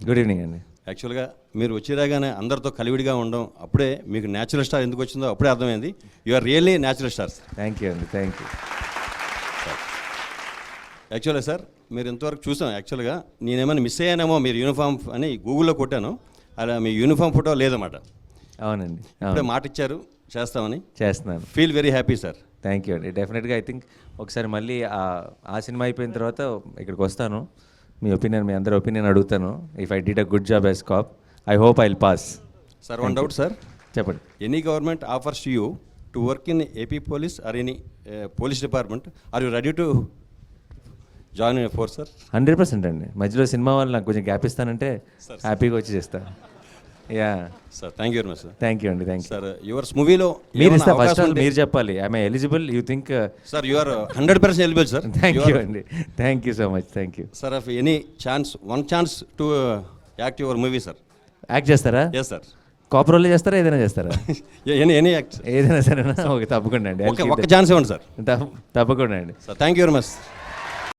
Good evening అండి. యాక్చువల్గా మీరు వచ్చిరాగానే అందరితో కలివిడిగా ఉండడం, అప్పుడే మీకు న్యాచురల్ స్టార్ ఎందుకు వచ్చిందో అప్పుడే అర్థమైంది. You are really natural stars. Thank you అండి, థ్యాంక్ యూ. యాక్చువల్గా సార్ మీరు ఇంతవరకు చూసాం. యాక్చువల్గా నేనేమైనా మిస్ అయ్యానేమో మీరు యూనిఫామ్ అని గూగుల్లో కొట్టాను, అలా మీ యూనిఫామ్ ఫోటో లేదన్నమాట. అవునండి, అప్పుడే మాట ఇచ్చారు చేస్తామని. చేస్తున్నాను. Feel very happy sir. Thank you అండి. డెఫినెట్గా ఐ థింక్ ఒకసారి మళ్ళీ ఆ సినిమా అయిపోయిన తర్వాత ఇక్కడికి వస్తాను, మీ ఒపీనియన్, మీ అందరి ఒపీనియన్ అడుగుతాను. If I did a good job as cop, I hope I will pass. Sir one doubt sir, చెప్పండి. Any government offers you to work in AP police or any police department, are you ready to join in force sir? 100% అండి. మధ్యలో cinema వాళ్ళు నాకు కొంచెం gap ఇస్తానంటే హ్యాపీగా వచ్చి చేస్తాను. Yeah sir, thank you very much sir. Thank you అండి, థ్యాంక్ యూ సార్. యువర్స్ మూవీలో మీరు ఇస్తా, ఫస్ట్ ఆల్ మీరు చెప్పాలి. I eligible, you think? Sir you are 100% eligible sir. Thank you అండి, thank you so much, thank you sir. Of any chance, one chance to act your movie sir. Act చేస్తారా? Yes sir. Cop role చేస్తారా, ఏదైనా చేస్తారా? Any act, ఏదైనా సరేనా? Okay, తప్పకుండా అండి. ఒక ఛాన్స్ ఇవ్వండి సార్. తప్పకుండా అండి. Sir thank you very much.